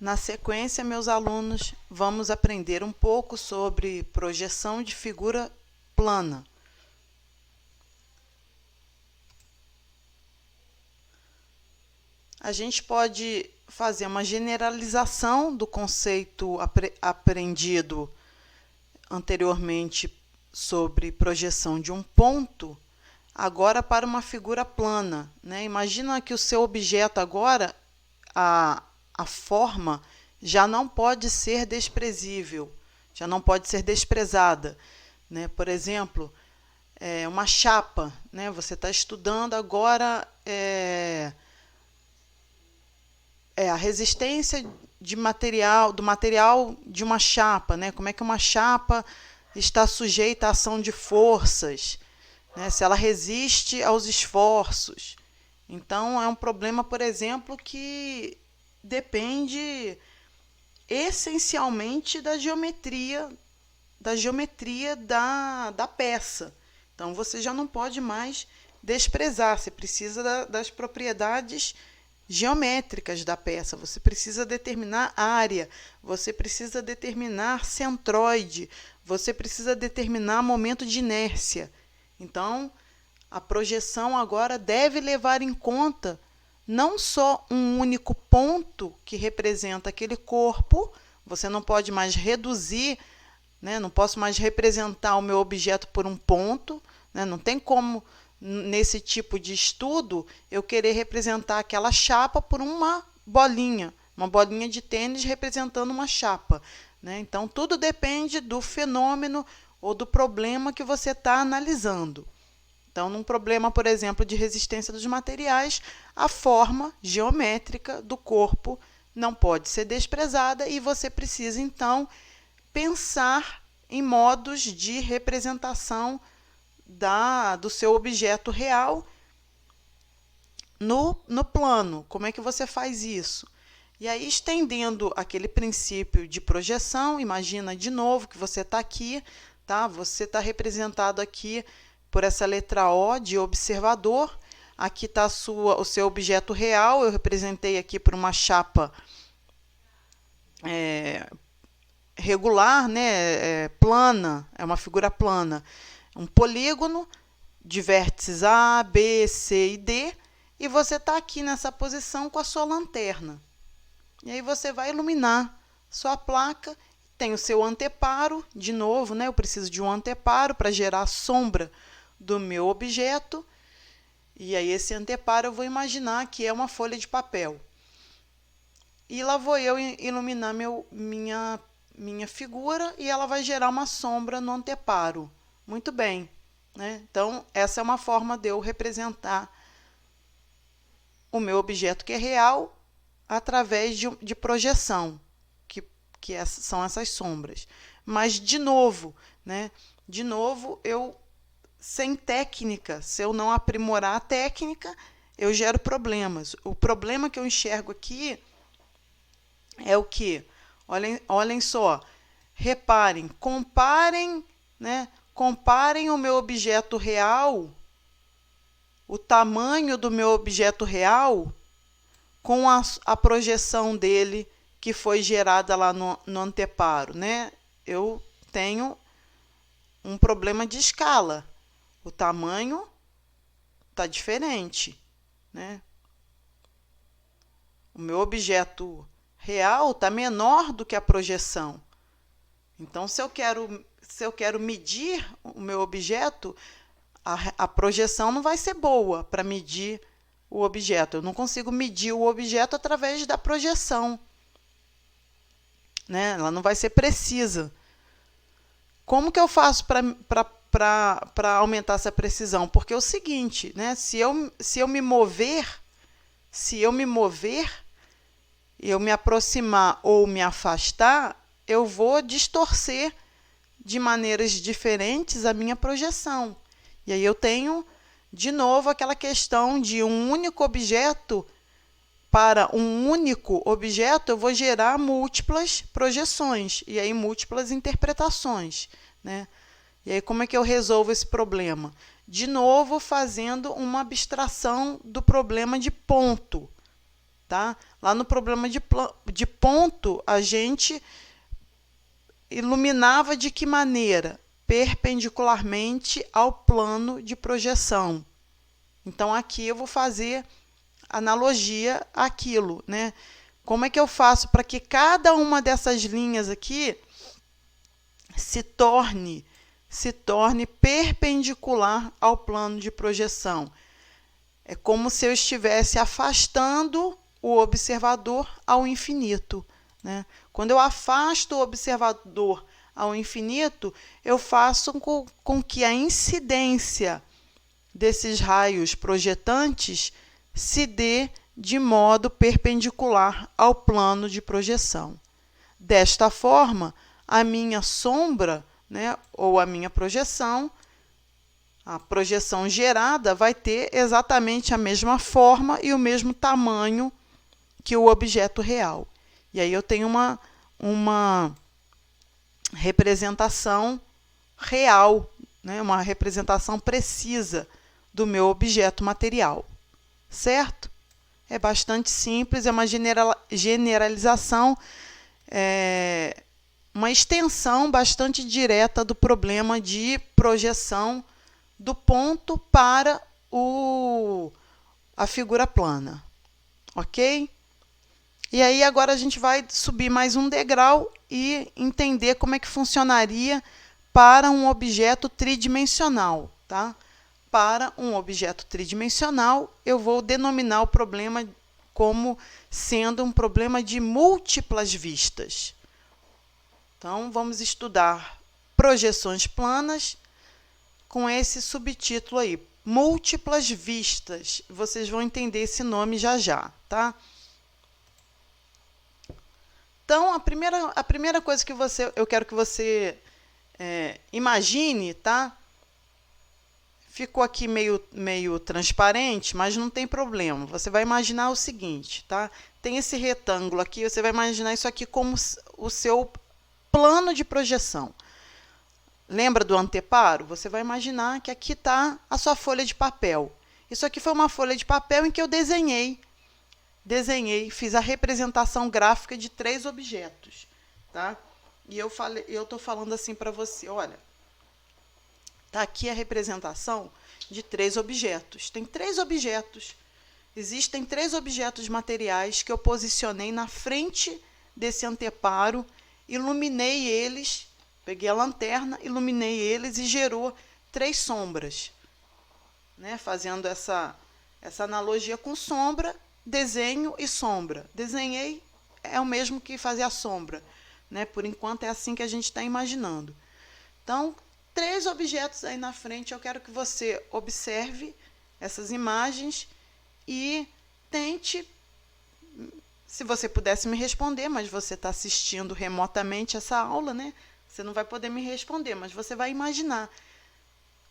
Na sequência, meus alunos, vamos aprender um pouco sobre projeção de figura plana. A gente pode fazer uma generalização do conceito aprendido anteriormente sobre projeção de um ponto, agora para uma figura plana, né? Imagina que o seu objeto agora, a forma já não pode ser desprezível, já não pode ser desprezada, né? Por exemplo, uma chapa, né? Você está estudando agora a resistência do material de uma chapa, né? Como é que uma chapa está sujeita à ação de forças, né? Se ela resiste aos esforços. Então, é um problema, por exemplo, que depende essencialmente da geometria da peça. Então, você já não pode mais desprezar, você precisa das propriedades geométricas da peça, você precisa determinar área, você precisa determinar centroide, você precisa determinar momento de inércia. Então, a projeção agora deve levar em conta não só um único ponto que representa aquele corpo, você não pode mais reduzir, né? Não posso mais representar o meu objeto por um ponto, né? Não tem como, nesse tipo de estudo, eu querer representar aquela chapa por uma bolinha de tênis representando uma chapa, né? Então, tudo depende do fenômeno ou do problema que você está analisando. Então, num problema, por exemplo, de resistência dos materiais, a forma geométrica do corpo não pode ser desprezada e você precisa, então, pensar em modos de representação do seu objeto real no plano. Como é que você faz isso? E aí, estendendo aquele princípio de projeção, imagina de novo que você está aqui, tá? Você está representado aqui por essa letra O de observador. Aqui está o seu objeto real, eu representei aqui por uma chapa regular, né? Plana, é uma figura plana. Um polígono de vértices A, B, C e D, e você está aqui nessa posição com a sua lanterna. E aí você vai iluminar sua placa, tem o seu anteparo, de novo, né? Eu preciso de um anteparo para gerar a sombra do meu objeto, e aí esse anteparo eu vou imaginar que é uma folha de papel. E lá vou eu iluminar minha figura e ela vai gerar uma sombra no anteparo. Muito bem, né? Então, essa é uma forma de eu representar o meu objeto que é real através de projeção, que são essas sombras. Mas, de novo, né? De novo, sem técnica, se eu não aprimorar a técnica, eu gero problemas. O problema que eu enxergo aqui é o quê? Olhem só, reparem, comparem, né? Comparem o meu objeto real, o tamanho do meu objeto real, com a projeção dele que foi gerada lá no anteparo, né? Eu tenho um problema de escala. O tamanho está diferente, né? O meu objeto real está menor do que a projeção. Então, se eu quero medir o meu objeto, a projeção não vai ser boa para medir o objeto. Eu não consigo medir o objeto através da projeção, né? Ela não vai ser precisa. Como que eu faço para aumentar essa precisão? Porque é o seguinte, né? Se eu me mover, eu me aproximar ou me afastar, eu vou distorcer de maneiras diferentes a minha projeção. E aí eu tenho, de novo, aquela questão de um único objeto. Para um único objeto, eu vou gerar múltiplas projeções e aí múltiplas interpretações, né? E aí como é que eu resolvo esse problema? De novo, fazendo uma abstração do problema de ponto. tá? Lá no problema de ponto, a gente iluminava de que maneira? Perpendicularmente ao plano de projeção. Então, aqui eu vou fazer analogia àquilo, né? Como é que eu faço para que cada uma dessas linhas aqui se torne perpendicular ao plano de projeção? É como se eu estivesse afastando o observador ao infinito, né? Quando eu afasto o observador ao infinito, eu faço com que a incidência desses raios projetantes se dê de modo perpendicular ao plano de projeção. Desta forma, a minha sombra, né, ou a minha projeção, a projeção gerada vai ter exatamente a mesma forma e o mesmo tamanho que o objeto real. E aí eu tenho uma representação real, né, uma representação precisa do meu objeto material, certo? É bastante simples, é uma generalização, uma extensão bastante direta do problema de projeção do ponto para a figura plana, ok? E aí agora a gente vai subir mais um degrau e entender como é que funcionaria para um objeto tridimensional, tá? Para um objeto tridimensional, eu vou denominar o problema como sendo um problema de múltiplas vistas. Então, vamos estudar projeções planas com esse subtítulo aí, múltiplas vistas. Vocês vão entender esse nome já já, tá? Então, a primeira coisa que eu quero que você imagine, tá? Ficou aqui meio transparente, mas não tem problema. Você vai imaginar o seguinte, tá? Tem esse retângulo aqui, você vai imaginar isso aqui como o seu plano de projeção. Lembra do anteparo? Você vai imaginar que aqui está a sua folha de papel. Isso aqui foi uma folha de papel em que eu desenhei, fiz a representação gráfica de 3 objetos, tá? E eu estou falando assim para você, olha, tá aqui a representação de 3 objetos. Tem 3 objetos. Existem 3 objetos materiais que eu posicionei na frente desse anteparo, iluminei eles, peguei a lanterna, iluminei eles e gerou 3 sombras, né? Fazendo essa analogia com sombra, desenho e sombra. Desenhei é o mesmo que fazer a sombra, né? Por enquanto é assim que a gente está imaginando. Então, 3 objetos aí na frente, eu quero que você observe essas imagens e tente, se você pudesse me responder, mas você está assistindo remotamente essa aula, né? Você não vai poder me responder, mas você vai imaginar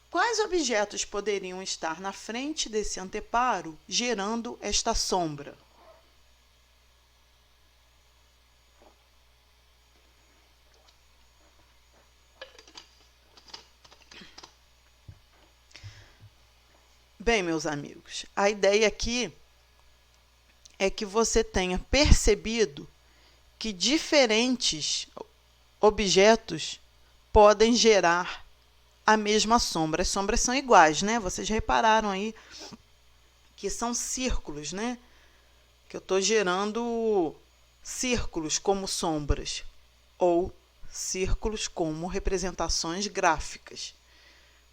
quais objetos poderiam estar na frente desse anteparo gerando esta sombra. Bem, meus amigos, a ideia aqui é que você tenha percebido que diferentes objetos podem gerar a mesma sombra. As sombras são iguais, né? Vocês repararam aí que são círculos, né? Que eu estou gerando círculos como sombras ou círculos como representações gráficas.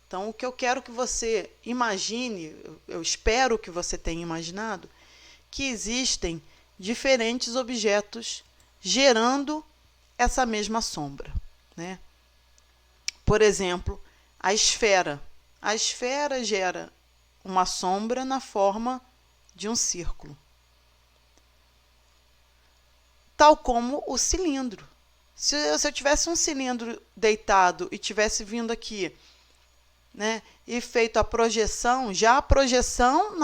Então, o que eu quero que você imagine, eu espero que você tenha imaginado, que existem diferentes objetos gerando essa mesma sombra, né? Por exemplo, a esfera. A esfera gera uma sombra na forma de um círculo. Tal como o cilindro. Se eu tivesse um cilindro deitado e tivesse vindo aqui, né, e feito a projeção, já a projeção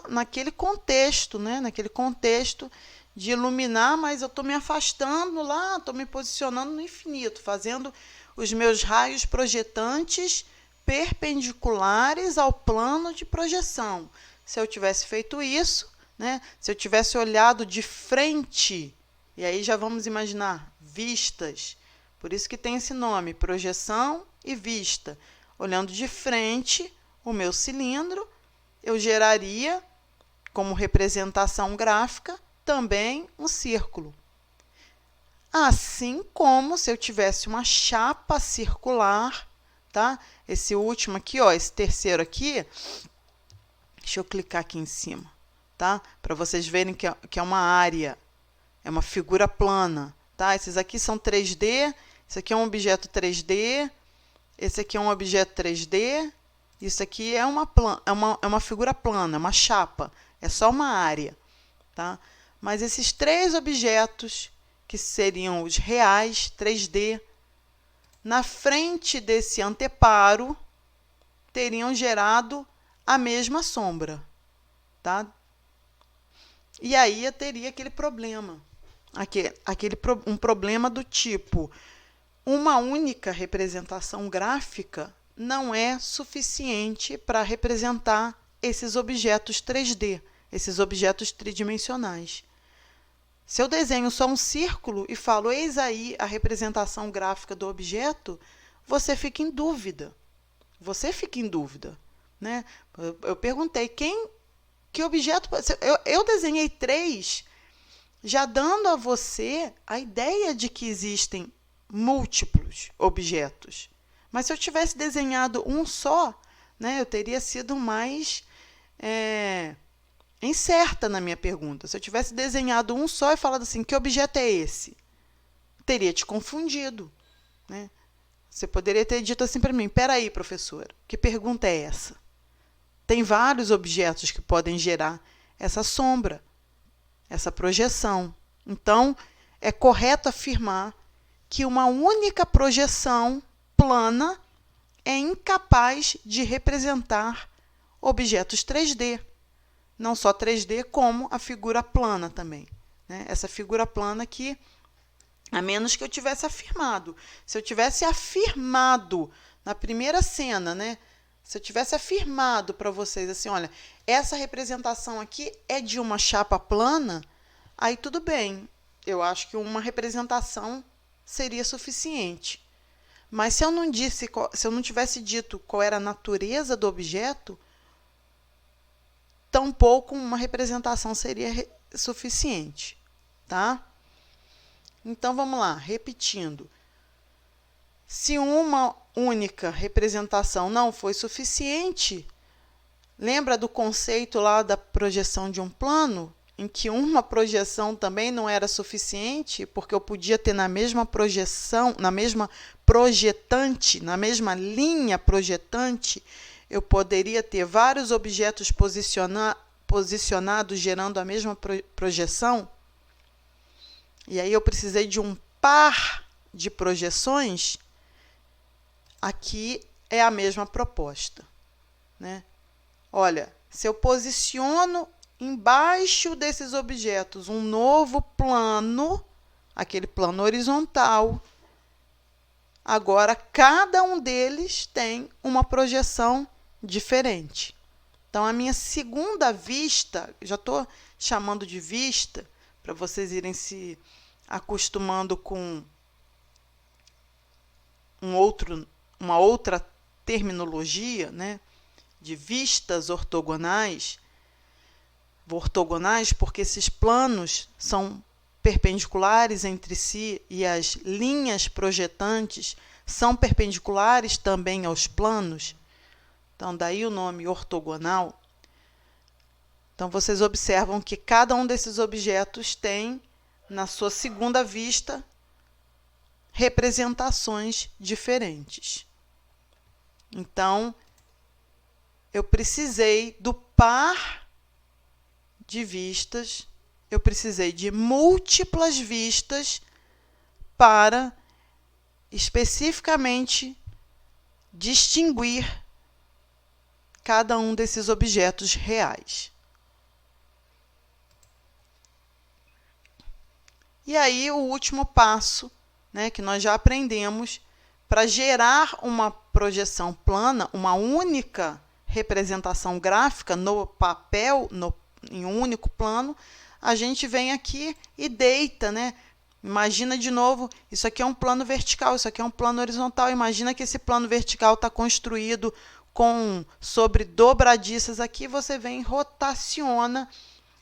naquele contexto, né, naquele contexto de iluminar, mas eu estou me afastando lá, estou me posicionando no infinito, fazendo os meus raios projetantes perpendiculares ao plano de projeção. Se eu tivesse feito isso, né? Se eu tivesse olhado de frente, e aí já vamos imaginar vistas, por isso que tem esse nome, projeção e vista. Olhando de frente o meu cilindro, eu geraria, como representação gráfica, também um círculo. Assim como se eu tivesse uma chapa circular, tá? Esse último aqui, ó, esse terceiro aqui, deixa eu clicar aqui em cima, tá? Para vocês verem que é uma área, é uma figura plana, tá? Esses aqui são 3D, esse aqui é um objeto 3D, esse aqui é um objeto 3D, isso aqui é uma figura plana, é uma chapa, é só uma área, tá? Mas esses três objetos, que seriam os reais 3D, na frente desse anteparo, teriam gerado a mesma sombra, tá? E aí eu teria aquele problema, um problema do tipo, uma única representação gráfica não é suficiente para representar esses objetos 3D, esses objetos tridimensionais. Se eu desenho só um círculo e falo, eis aí a representação gráfica do objeto, você fica em dúvida. Você fica em dúvida, né? Eu perguntei, que objeto... Eu desenhei 3, já dando a você a ideia de que existem múltiplos objetos. Mas se eu tivesse desenhado um só, né, eu teria sido mais incerta na minha pergunta. Se eu tivesse desenhado um só e falado assim, que objeto é esse? Teria te confundido, né? Você poderia ter dito assim para mim, peraí, professora, que pergunta é essa? Tem vários objetos que podem gerar essa sombra, essa projeção. Então, é correto afirmar que uma única projeção plana é incapaz de representar objetos 3D. Não só 3D, como a figura plana também, né? Essa figura plana que, a menos que eu tivesse afirmado. Se eu tivesse afirmado na primeira cena, né? Se eu tivesse afirmado para vocês assim, olha, essa representação aqui é de uma chapa plana, aí tudo bem. Eu acho que uma representação seria suficiente. Mas se eu não tivesse dito qual era a natureza do objeto, tampouco uma representação seria suficiente, tá? Então, vamos lá, repetindo. Se uma única representação não foi suficiente, lembra do conceito lá da projeção de um plano, em que uma projeção também não era suficiente, porque eu podia ter na mesma projeção, na mesma projetante, na mesma linha projetante, eu poderia ter vários objetos posicionados gerando a mesma projeção. E aí eu precisei de um par de projeções. Aqui é a mesma proposta, né? Olha, se eu posiciono embaixo desses objetos um novo plano, aquele plano horizontal, agora cada um deles tem uma projeção diferente. Então, a minha segunda vista, já estou chamando de vista, para vocês irem se acostumando com uma outra terminologia, né, de vistas ortogonais. Ortogonais porque esses planos são perpendiculares entre si e as linhas projetantes são perpendiculares também aos planos. Então, daí o nome ortogonal. Então, vocês observam que cada um desses objetos tem, na sua segunda vista, representações diferentes. Então, eu precisei do par de vistas, eu precisei de múltiplas vistas para especificamente distinguir cada um desses objetos reais. E aí, o último passo, né, que nós já aprendemos, para gerar uma projeção plana, uma única representação gráfica no papel, em um único plano, a gente vem aqui e deita, né? Imagina de novo, isso aqui é um plano vertical, isso aqui é um plano horizontal. Imagina que esse plano vertical está construído sobre dobradiças aqui, você vem e rotaciona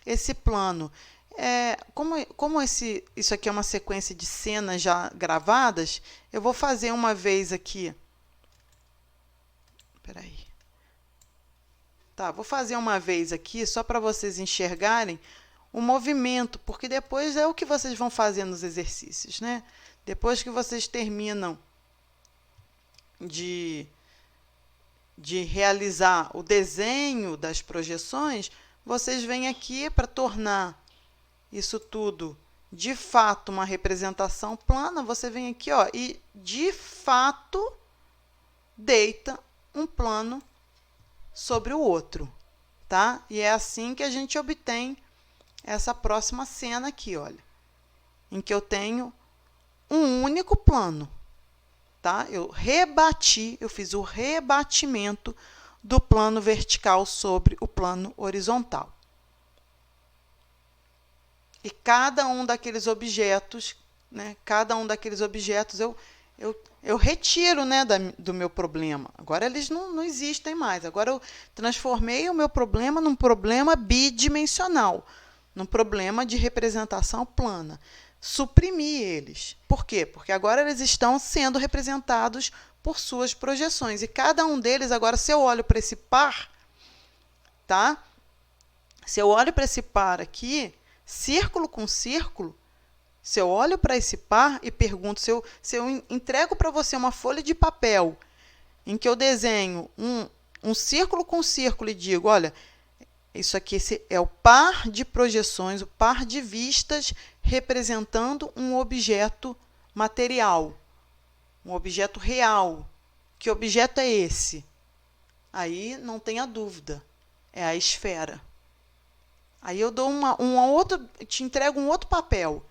esse plano. Como isso aqui é uma sequência de cenas já gravadas, eu vou fazer uma vez aqui. Espera aí. Tá, vou fazer uma vez aqui, só para vocês enxergarem o movimento, porque depois é o que vocês vão fazer nos exercícios, né? Depois que vocês terminam de realizar o desenho das projeções, vocês vêm aqui para tornar isso tudo de fato uma representação plana, você vem aqui, ó, e de fato deita um plano sobre o outro, tá? E é assim que a gente obtém essa próxima cena aqui, olha, em que eu tenho um único plano, tá? Eu fiz o rebatimento do plano vertical sobre o plano horizontal. E cada um daqueles objetos, né? Cada um daqueles objetos eu retiro, né, do meu problema. Agora eles não existem mais. Agora eu transformei o meu problema num problema bidimensional, num problema de representação plana. Suprimi eles. Por quê? Porque agora eles estão sendo representados por suas projeções. E cada um deles, agora, se eu olho para esse par, tá? Se eu olho para esse par aqui, círculo com círculo, se eu olho para esse par e pergunto, se eu entrego para você uma folha de papel em que eu desenho um círculo com círculo e digo, olha, isso aqui é o par de projeções, o par de vistas representando um objeto material, um objeto real. Que objeto é esse? Aí não tenha dúvida, é a esfera. Aí eu dou te entrego um outro papel.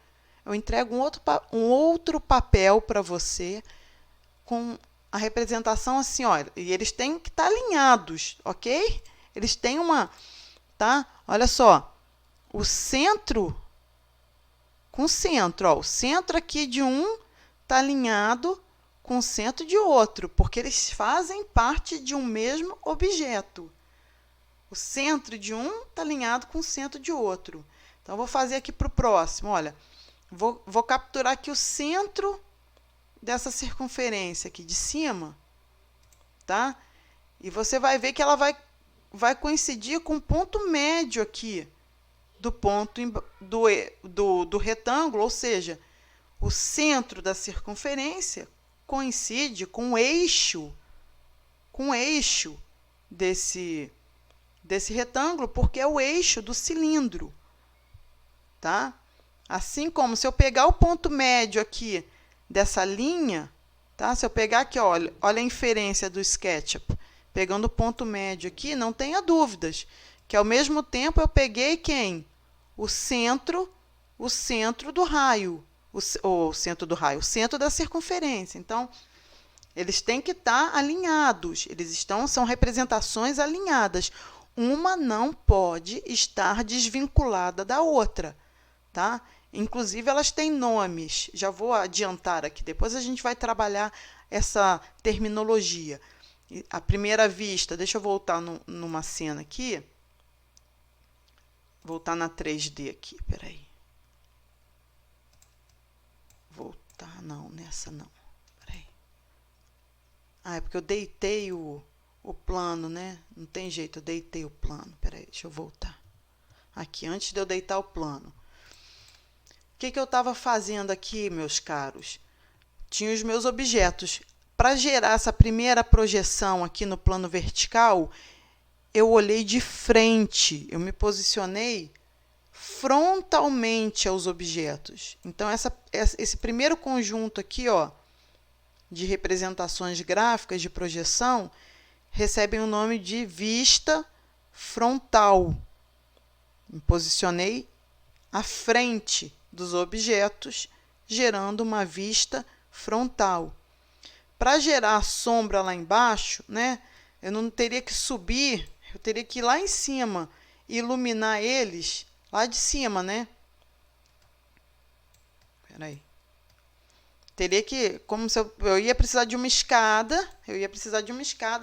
Eu entrego um outro papel para você com a representação assim, olha, e eles têm que estar alinhados, ok? Eles têm tá? Olha só, o centro com o centro, ó, o centro aqui de um está alinhado com o centro de outro, porque eles fazem parte de um mesmo objeto. O centro de um está alinhado com o centro de outro. Então, eu vou fazer aqui para o próximo, olha, vou capturar aqui o centro dessa circunferência aqui de cima, tá? E você vai ver que ela vai coincidir com o ponto médio aqui do ponto do retângulo, ou seja, o centro da circunferência coincide com o eixo desse retângulo, porque é o eixo do cilindro, tá? Assim como se eu pegar o ponto médio aqui dessa linha, tá? Se eu pegar aqui, olha a inferência do SketchUp, pegando o ponto médio aqui, não tenha dúvidas que ao mesmo tempo eu peguei quem? O centro do raio, o centro da circunferência. Então, eles têm que estar alinhados, são representações alinhadas. Uma não pode estar desvinculada da outra, tá? Inclusive, elas têm nomes. Já vou adiantar aqui, depois a gente vai trabalhar essa terminologia. À primeira vista, deixa eu voltar numa cena aqui. Voltar na 3D aqui, peraí. Voltar, não, nessa não. Peraí. É porque eu deitei o plano, né? Não tem jeito, eu deitei o plano. Peraí, deixa eu voltar. Aqui, antes de eu deitar o plano. O que eu estava fazendo aqui, meus caros? Tinha os meus objetos. Para gerar essa primeira projeção aqui no plano vertical, eu olhei de frente, eu me posicionei frontalmente aos objetos. Então, esse primeiro conjunto aqui, ó, de representações gráficas de projeção, recebem o nome de vista frontal. Me posicionei à frente dos objetos, gerando uma vista frontal. Para gerar a sombra lá embaixo, né, eu não teria que subir, eu teria que ir lá em cima iluminar eles lá de cima, né? Espera aí. Teria que, como se eu ia precisar de uma escada,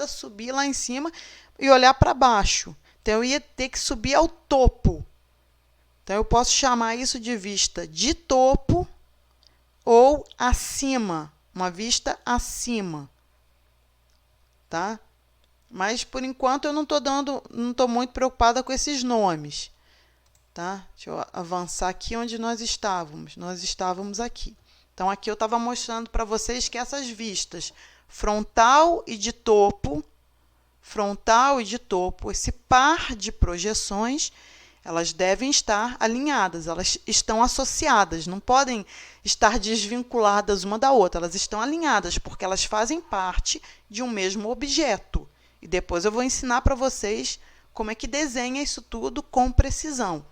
subir lá em cima e olhar para baixo. Então, eu ia ter que subir ao topo. Então, eu posso chamar isso de vista de topo ou acima, uma vista acima, tá? Mas, por enquanto, eu não estou muito preocupada com esses nomes, tá? Deixa eu avançar aqui onde nós estávamos. Nós estávamos aqui. Então, aqui eu estava mostrando para vocês que essas vistas frontal e de topo, esse par de projeções, elas devem estar alinhadas, elas estão associadas, não podem estar desvinculadas uma da outra, elas estão alinhadas, porque elas fazem parte de um mesmo objeto. E depois eu vou ensinar para vocês como é que desenha isso tudo com precisão,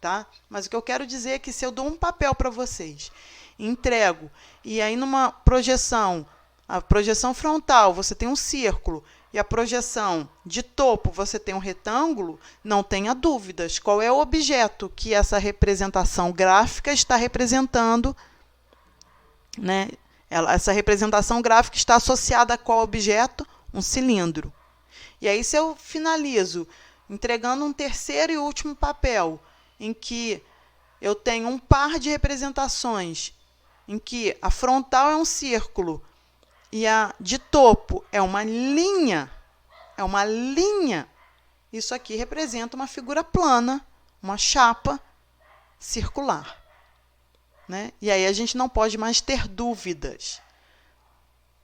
tá? Mas o que eu quero dizer é que se eu dou um papel para vocês, entrego, e aí numa projeção, a projeção frontal, você tem um círculo, e a projeção de topo, você tem um retângulo, não tenha dúvidas. Qual é o objeto que essa representação gráfica está representando, né? Essa representação gráfica está associada a qual objeto? Um cilindro. E aí, se eu finalizo entregando um terceiro e último papel, em que eu tenho um par de representações, em que a frontal é um círculo, e a de topo é uma linha, isso aqui representa uma figura plana, uma chapa circular, né? E aí a gente não pode mais ter dúvidas.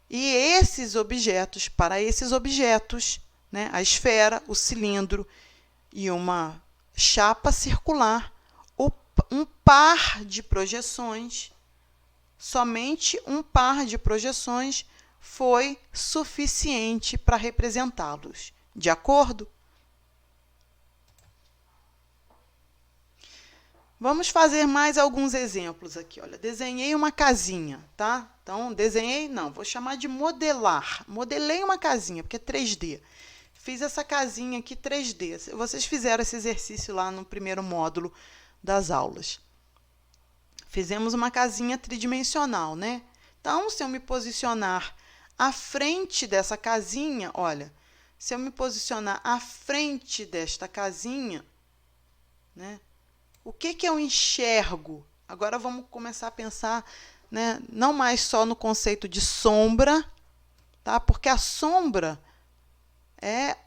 E esses objetos, para esses objetos, né, a esfera, o cilindro e uma chapa circular, um par de projeções, somente um par de projeções foi suficiente para representá-los. De acordo? Vamos fazer mais alguns exemplos aqui. Olha, desenhei uma casinha, tá? Então, vou chamar de modelar. Modelei uma casinha, porque é 3D. Fiz essa casinha aqui 3D. Vocês fizeram esse exercício lá no primeiro módulo das aulas. Fizemos uma casinha tridimensional, né? Então, se eu me posicionar à frente dessa casinha, olha, se eu me posicionar à frente desta casinha, né? O que eu enxergo? Agora vamos começar a pensar, né, não mais só no conceito de sombra, tá? Porque a sombra é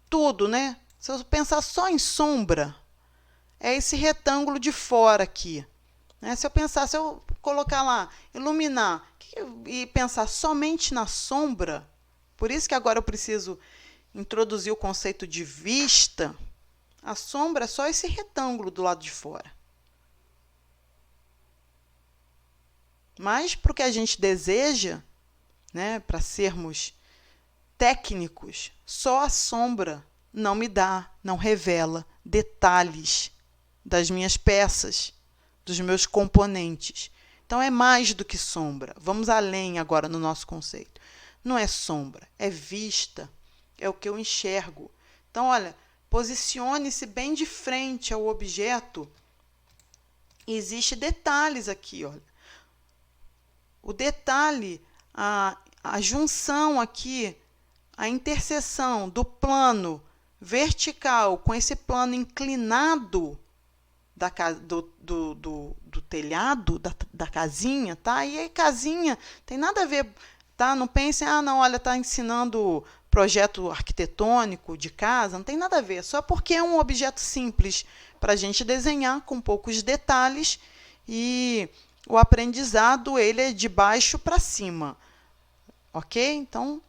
tudo, né? Se eu pensar só em sombra, é esse retângulo de fora aqui, né? Se eu colocar lá, iluminar, e pensar somente na sombra, por isso que agora eu preciso introduzir o conceito de vista. A sombra é só esse retângulo do lado de fora. Mas, para o que a gente deseja, né, para sermos técnicos, só a sombra não revela detalhes das minhas peças, dos meus componentes. Então, é mais do que sombra. Vamos além agora no nosso conceito. Não é sombra, é vista, é o que eu enxergo. Então, olha, posicione-se bem de frente ao objeto. Existem detalhes aqui, olha. O detalhe, a junção aqui, a interseção do plano vertical com esse plano inclinado do telhado, da casinha, tá? E aí, casinha, tem nada a ver, tá? Não pensem, não, olha, tá ensinando projeto arquitetônico de casa, não tem nada a ver, só porque é um objeto simples para a gente desenhar com poucos detalhes e o aprendizado ele é de baixo para cima, ok? Então,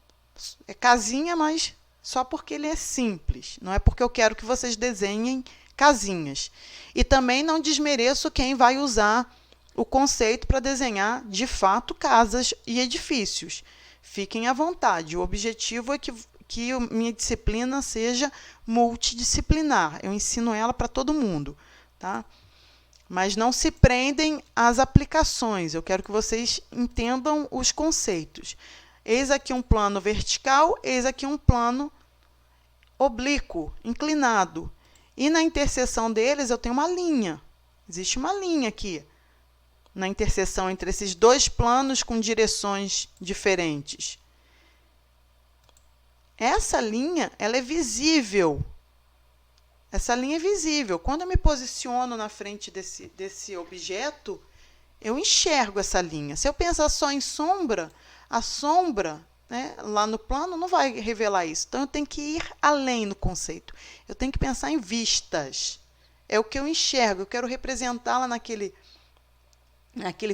é casinha, mas só porque ele é simples, não é porque eu quero que vocês desenhem casinhas. E também não desmereço quem vai usar o conceito para desenhar, de fato, casas e edifícios. Fiquem à vontade. O objetivo é que minha disciplina seja multidisciplinar. Eu ensino ela para todo mundo, tá? Mas não se prendem às aplicações. Eu quero que vocês entendam os conceitos. Eis aqui um plano vertical, eis aqui um plano oblíquo, inclinado. E na interseção deles eu tenho uma linha. Existe uma linha aqui, na interseção entre esses dois planos com direções diferentes. Essa linha, ela é visível. Essa linha é visível. Quando eu me posiciono na frente desse objeto, eu enxergo essa linha. Se eu pensar só em sombra, a sombra, né, lá no plano não vai revelar isso. Então, eu tenho que ir além no conceito. Eu tenho que pensar em vistas. É o que eu enxergo. Eu quero representar lá naquele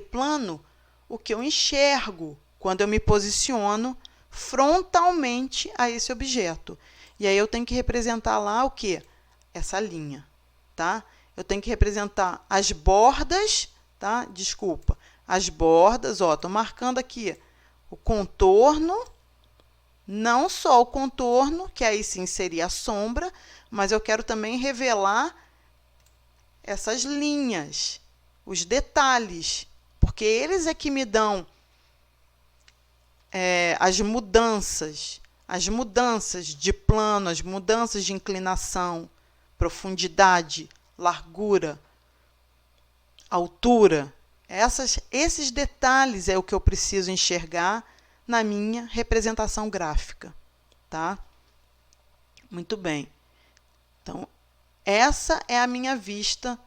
plano o que eu enxergo quando eu me posiciono frontalmente a esse objeto. E aí eu tenho que representar lá o quê? Essa linha, tá? Eu tenho que representar as bordas, tá? Desculpa. As bordas, ó, tô marcando aqui o contorno, não só o contorno, que aí sim seria a sombra, mas eu quero também revelar essas linhas, os detalhes, porque eles é que me dão as mudanças de plano, as mudanças de inclinação, profundidade, largura, altura. Esses detalhes é o que eu preciso enxergar na minha representação gráfica, tá? Muito bem. Então, essa é a minha vista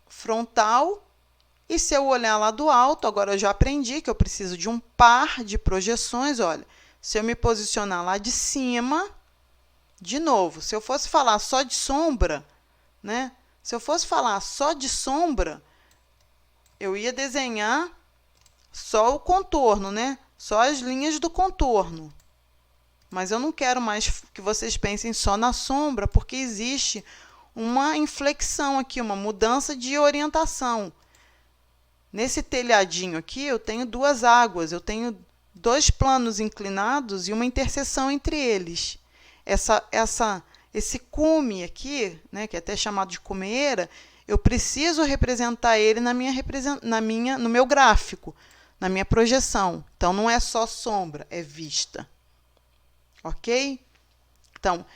frontal. E se eu olhar lá do alto, agora eu já aprendi que eu preciso de um par de projeções. Olha, se eu me posicionar lá de cima, de novo, se eu fosse falar só de sombra, né? Se eu fosse falar só de sombra, eu ia desenhar só o contorno, né? Só as linhas do contorno. Mas eu não quero mais que vocês pensem só na sombra, porque existe uma inflexão aqui, uma mudança de orientação. Nesse telhadinho aqui, eu tenho duas águas, eu tenho dois planos inclinados e uma interseção entre eles. Esse cume aqui, né, que é até chamado de cumeira, eu preciso representar ele no meu gráfico, na minha projeção. Então, não é só sombra, é vista. Ok? Então,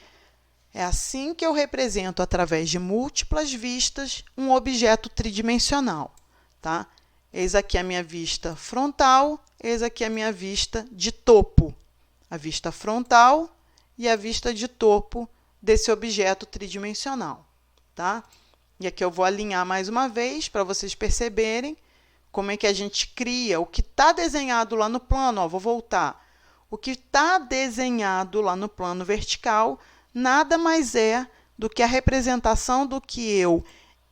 é assim que eu represento, através de múltiplas vistas, um objeto tridimensional. Tá? Eis aqui a minha vista frontal, eis aqui a minha vista de topo. A vista frontal e a vista de topo desse objeto tridimensional. Tá? E aqui eu vou alinhar mais uma vez para vocês perceberem como é que a gente cria o que está desenhado lá no plano. Ó, vou voltar. O que está desenhado lá no plano vertical nada mais é do que a representação do que eu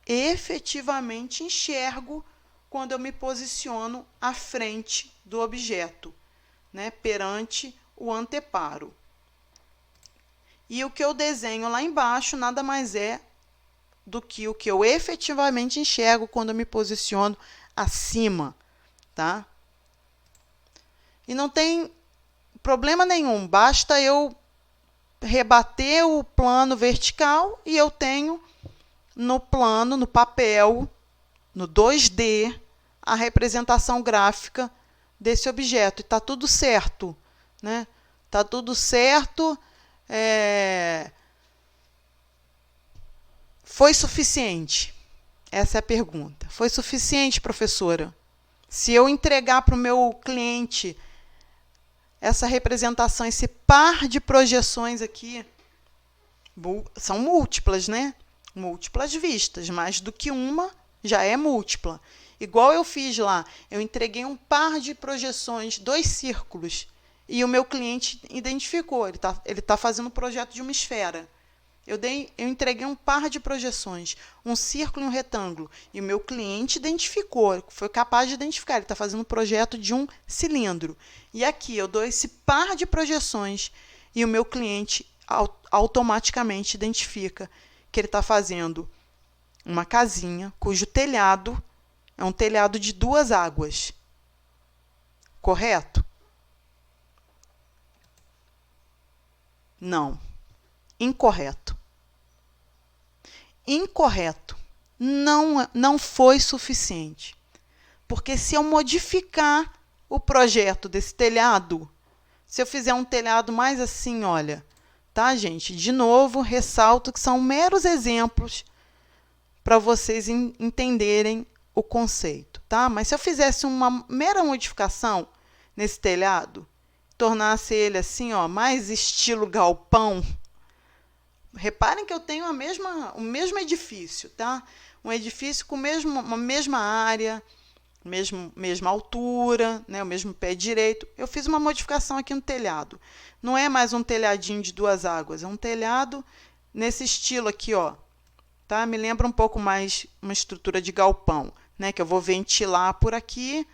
efetivamente enxergo quando eu me posiciono à frente do objeto, né, perante o anteparo. E o que eu desenho lá embaixo nada mais é do que o que eu efetivamente enxergo quando eu me posiciono acima, tá? E não tem problema nenhum, basta eu rebater o plano vertical e eu tenho no plano, no papel, no 2D, a representação gráfica desse objeto. E está tudo certo, né? Está tudo certo. Foi suficiente? Essa é a pergunta. Foi suficiente, professora? Se eu entregar para o meu cliente essa representação, esse par de projeções aqui, são múltiplas, né? Múltiplas vistas, mais do que uma já é múltipla. Igual eu fiz lá, eu entreguei um par de projeções, 2 círculos, e o meu cliente identificou, ele tá fazendo um projeto de uma esfera. Eu entreguei um par de projeções, um círculo e um retângulo, e o meu cliente identificou, foi capaz de identificar, ele está fazendo um projeto de um cilindro. E aqui eu dou esse par de projeções e o meu cliente automaticamente identifica que ele está fazendo uma casinha cujo telhado é um telhado de 2 águas. Correto? Não. Incorreto. Incorreto. Não foi suficiente. Porque se eu modificar o projeto desse telhado, Se eu fizer um telhado mais assim, olha, tá, gente? De novo, ressalto que são meros exemplos para vocês entenderem o conceito, tá? Mas se eu fizesse uma mera modificação nesse telhado, tornasse ele assim, ó, mais estilo galpão, reparem que eu tenho o mesmo edifício, tá? Um edifício com a mesma área, mesma altura, né? O mesmo pé direito. Eu fiz uma modificação aqui no telhado. Não é mais um telhadinho de 2 águas, é um telhado nesse estilo aqui, ó. Tá? Me lembra um pouco mais uma estrutura de galpão, né? Que eu vou ventilar por aqui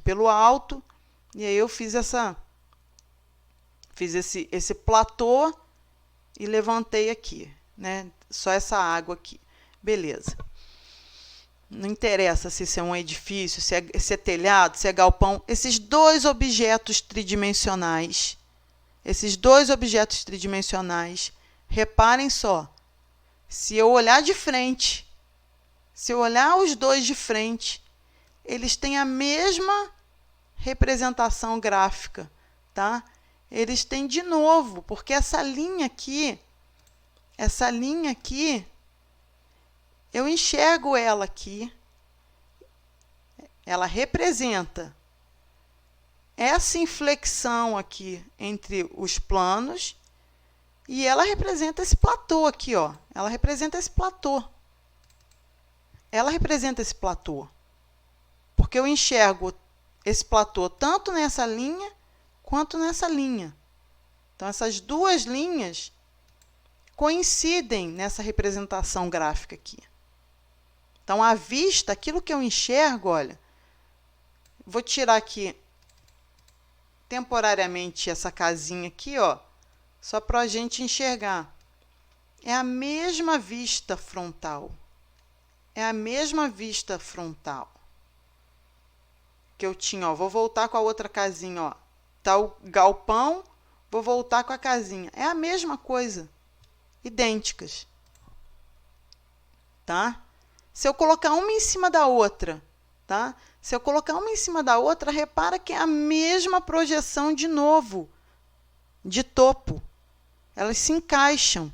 pelo alto. E aí eu fiz esse platô e levantei aqui, né? Só essa água aqui. Beleza. Não interessa se isso é um edifício, se é telhado, se é galpão. Esses dois objetos tridimensionais, reparem só. Se eu olhar de frente, se eu olhar os dois de frente, eles têm a mesma representação gráfica, tá? Eles têm de novo, porque essa linha aqui, eu enxergo ela aqui, ela representa essa inflexão aqui entre os planos e ela representa esse platô aqui, ó. Ela representa esse platô. Porque eu enxergo esse platô tanto nessa linha quanto nessa linha. Então, essas duas linhas coincidem nessa representação gráfica aqui. Então, à vista, aquilo que eu enxergo, olha, vou tirar aqui temporariamente essa casinha aqui, ó, só para a gente enxergar. É a mesma vista frontal. Que eu tinha, ó. Vou voltar com a outra casinha, ó. Tá o galpão, vou voltar com a casinha. É a mesma coisa. Idênticas. Tá? Se eu colocar uma em cima da outra, tá? Se eu colocar uma em cima da outra, repara que é a mesma projeção de novo, de topo. Elas se encaixam.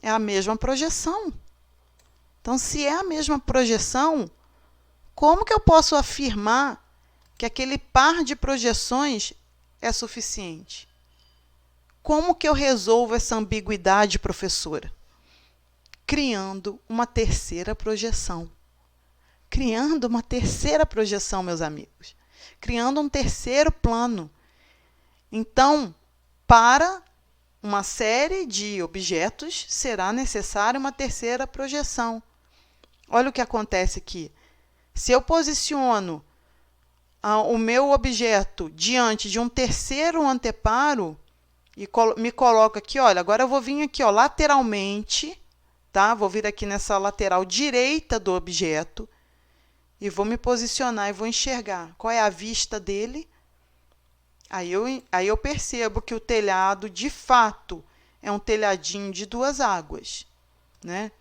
É a mesma projeção. Então, se é a mesma projeção, como que eu posso afirmar que aquele par de projeções é suficiente? Como que eu resolvo essa ambiguidade, professora? Criando uma terceira projeção. Meus amigos. Criando um terceiro plano. Então, para uma série de objetos, será necessária uma terceira projeção. Olha o que acontece aqui. Se eu posiciono o meu objeto diante de um terceiro anteparo e me coloco aqui, olha, agora eu vou vir aqui, ó, lateralmente, tá? Vou vir aqui nessa lateral direita do objeto e vou me posicionar e vou enxergar qual é a vista dele. Aí eu percebo que o telhado, de fato, é um telhadinho de 2 águas, né?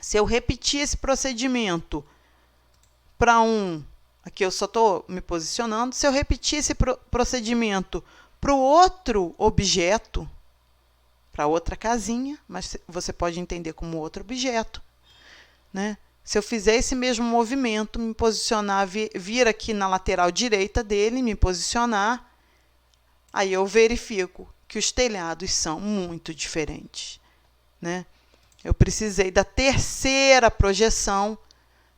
Se eu repetir esse procedimento para aqui eu só estou me posicionando, se eu repetir esse procedimento para o outro objeto, para outra casinha, mas você pode entender como outro objeto, né? Se eu fizer esse mesmo movimento, me posicionar, vir aqui na lateral direita dele, me posicionar, aí eu verifico que os telhados são muito diferentes, né? Eu precisei da terceira projeção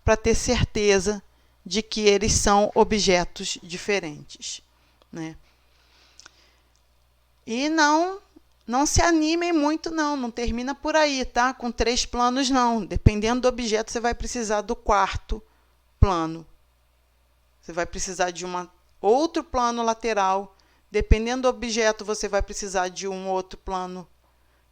para ter certeza de que eles são objetos diferentes, né? E não se animem muito, não termina por aí, tá? Com 3 planos, não. Dependendo do objeto, você vai precisar do 4º plano. Você vai precisar de outro plano lateral. Dependendo do objeto, você vai precisar de um outro plano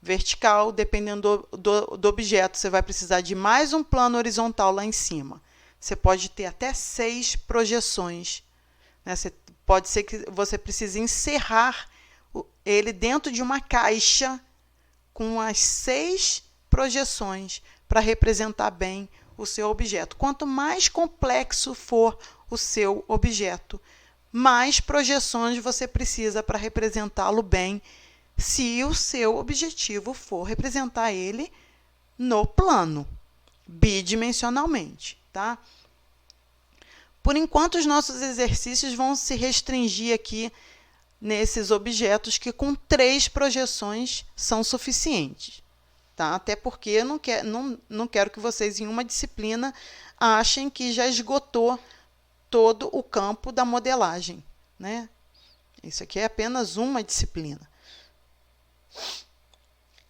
vertical. Dependendo do objeto, você vai precisar de mais um plano horizontal lá em cima. Você pode ter até 6 projeções, né? Pode ser que você precise encerrar ele dentro de uma caixa com as 6 projeções para representar bem o seu objeto. Quanto mais complexo for o seu objeto, mais projeções você precisa para representá-lo bem, se o seu objetivo for representar ele no plano, bidimensionalmente, tá? Por enquanto, os nossos exercícios vão se restringir aqui nesses objetos que com 3 projeções são suficientes, tá? Até porque eu não quero que vocês, em uma disciplina, achem que já esgotou todo o campo da modelagem, né? Isso aqui é apenas uma disciplina.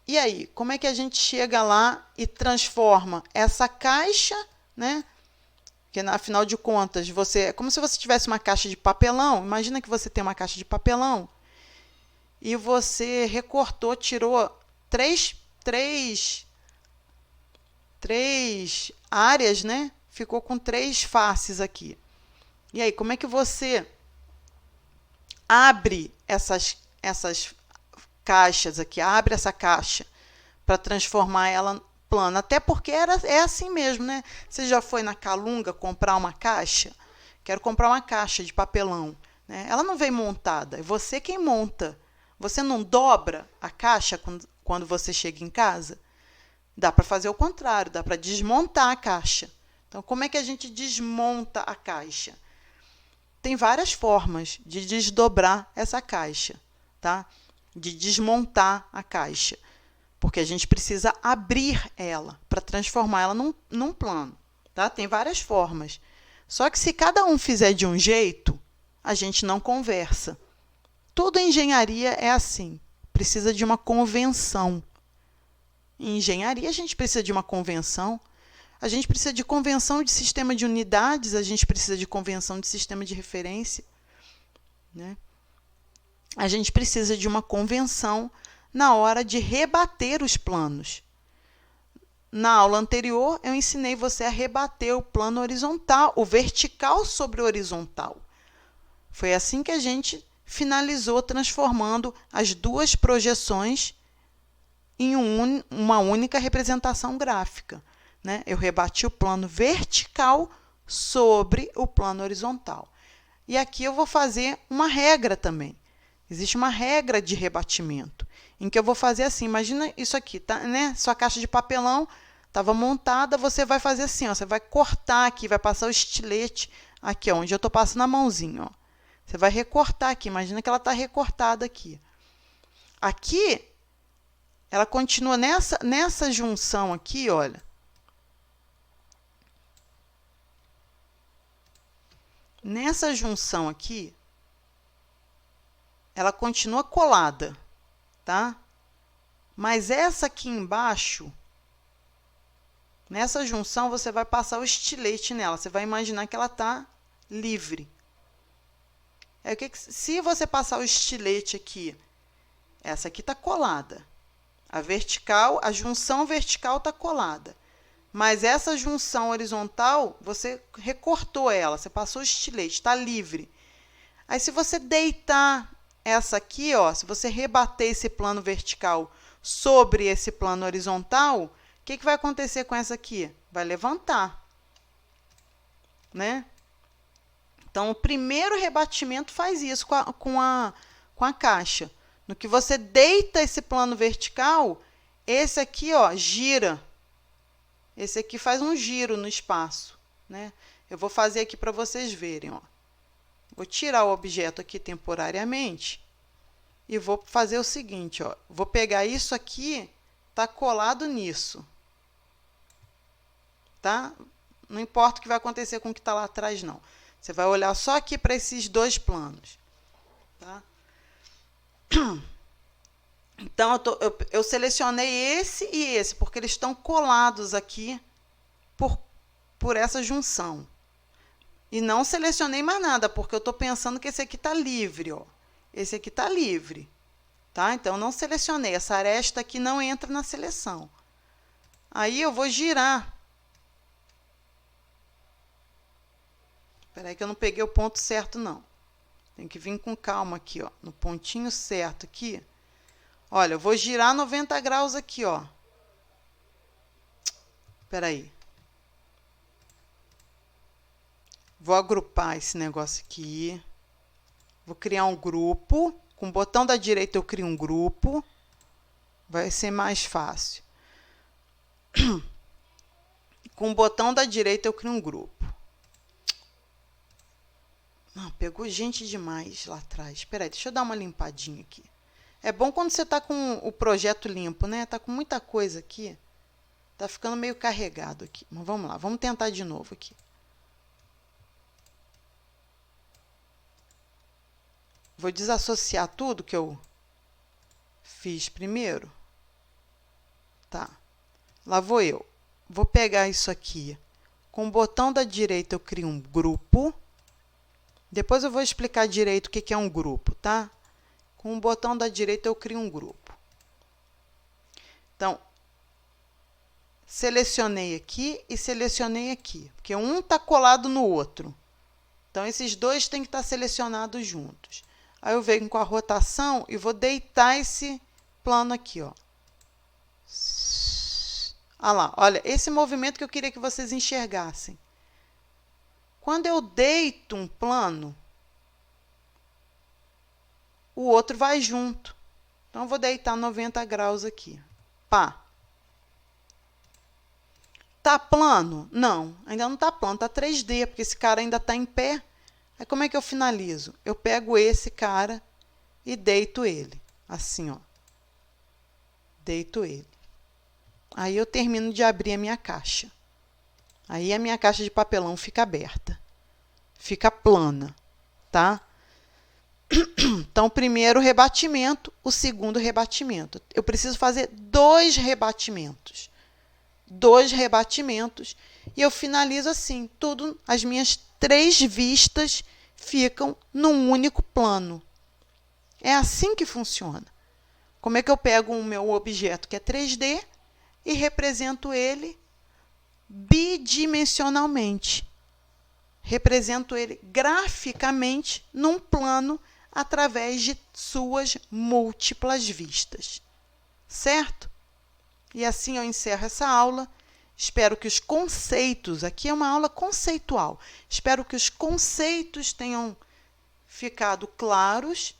E aí, como é que a gente chega lá e transforma essa caixa, né? Que, afinal de contas, é como se você tivesse uma caixa de papelão. Imagina que você tem uma caixa de papelão e você recortou, tirou três áreas, né? Ficou com 3 faces aqui. E aí, como é que você abre essas caixas aqui, abre essa caixa para transformar ela plana? Até porque é assim mesmo, né? Você já foi na Calunga comprar uma caixa? Quero comprar uma caixa de papelão, né? Ela não vem montada, é você quem monta. Você não dobra a caixa quando você chega em casa? Dá para fazer o contrário, dá para desmontar a caixa. Então, como é que a gente desmonta a caixa? Tem várias formas de desdobrar essa caixa, tá? De desmontar a caixa, porque a gente precisa abrir ela para transformar ela num plano, tá? Tem várias formas. Só que se cada um fizer de um jeito, a gente não conversa. Toda engenharia é assim, precisa de uma convenção. Em engenharia, a gente precisa de uma convenção. A gente precisa de convenção de sistema de unidades, a gente precisa de convenção de sistema de referência, né? A gente precisa de uma convenção na hora de rebater os planos. Na aula anterior, eu ensinei você a rebater o plano horizontal, o vertical sobre o horizontal. Foi assim que a gente finalizou transformando as 2 projeções em uma única representação gráfica, né? Eu rebati o plano vertical sobre o plano horizontal. E aqui eu vou fazer uma regra também. Existe uma regra de rebatimento, em que eu vou fazer assim. Imagina isso aqui, tá, né? Sua caixa de papelão estava montada, você vai fazer assim, ó, você vai cortar aqui, vai passar o estilete aqui, ó, onde eu estou passando a mãozinha. Ó. Você vai recortar aqui, imagina que ela está recortada aqui. Aqui, ela continua nessa junção aqui, olha. Nessa junção aqui, ela continua colada, tá? Mas essa aqui embaixo, nessa junção, você vai passar o estilete nela. Você vai imaginar que ela está livre. Se você passar o estilete aqui, essa aqui está colada. A junção vertical está colada. Mas essa junção horizontal, você recortou ela, você passou o estilete, está livre. Aí, se você deitar essa aqui, ó, se você rebater esse plano vertical sobre esse plano horizontal, o que vai acontecer com essa aqui? Vai levantar, né? Então, o primeiro rebatimento faz isso com a caixa. No que você deita esse plano vertical, esse aqui, ó, gira. Esse aqui faz um giro no espaço, né? Eu vou fazer aqui para vocês verem, ó. Vou tirar o objeto aqui temporariamente e vou fazer o seguinte, ó. Vou pegar isso aqui, tá colado nisso, tá? Não importa o que vai acontecer com o que está lá atrás, não. Você vai olhar só aqui para esses 2 planos, tá? Então, eu selecionei esse e esse, porque eles estão colados aqui por essa junção. E não selecionei mais nada, porque eu estou pensando que esse aqui está livre, ó. Esse aqui está livre, tá? Então, não selecionei. Essa aresta aqui não entra na seleção. Aí, eu vou girar. Espera aí que eu não peguei o ponto certo, não. Tem que vir com calma aqui, ó. No pontinho certo aqui. Olha, eu vou girar 90 graus aqui, ó. Espera aí. Vou agrupar esse negócio aqui. Vou criar um grupo. Com o botão da direita eu crio um grupo. Vai ser mais fácil. Com o botão da direita eu crio um grupo. Não, pegou gente demais lá atrás. Espera aí, deixa eu dar uma limpadinha aqui. É bom quando você está com o projeto limpo, né? Tá com muita coisa aqui. Tá ficando meio carregado aqui. Mas vamos lá, vamos tentar de novo aqui. Vou desassociar tudo que eu fiz primeiro. Tá. Lá vou eu. Vou pegar isso aqui. Com o botão da direita eu crio um grupo. Depois eu vou explicar direito o que é um grupo, tá? Com o botão da direita eu crio um grupo. Então, selecionei aqui e selecionei aqui, porque um está colado no outro. Então, esses dois têm que estar selecionados juntos. Aí eu venho com a rotação e vou deitar esse plano aqui, ó. Ah lá, olha, esse movimento que eu queria que vocês enxergassem. Quando eu deito um plano, o outro vai junto. Então, eu vou deitar 90 graus aqui. Pá. Tá plano? Não, ainda não tá plano, tá 3D, porque esse cara ainda tá em pé. Aí, como é que eu finalizo? Eu pego esse cara e deito ele. Assim, ó. Deito ele. Aí, eu termino de abrir a minha caixa. Aí, a minha caixa de papelão fica aberta. Fica plana, tá? Então, o primeiro rebatimento, o segundo rebatimento. Eu preciso fazer 2 rebatimentos. 2 rebatimentos. E eu finalizo assim. Tudo, as minhas 3 vistas ficam num único plano. É assim que funciona. Como é que eu pego o meu objeto que é 3D e represento ele bidimensionalmente? Represento ele graficamente num plano através de suas múltiplas vistas. Certo? E assim eu encerro essa aula. Espero que os conceitos, aqui é uma aula conceitual, espero que os conceitos tenham ficado claros.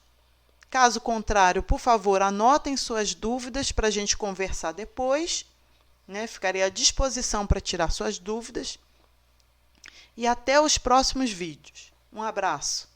Caso contrário, por favor, anotem suas dúvidas para a gente conversar depois, né? Ficarei à disposição para tirar suas dúvidas. E até os próximos vídeos. Um abraço.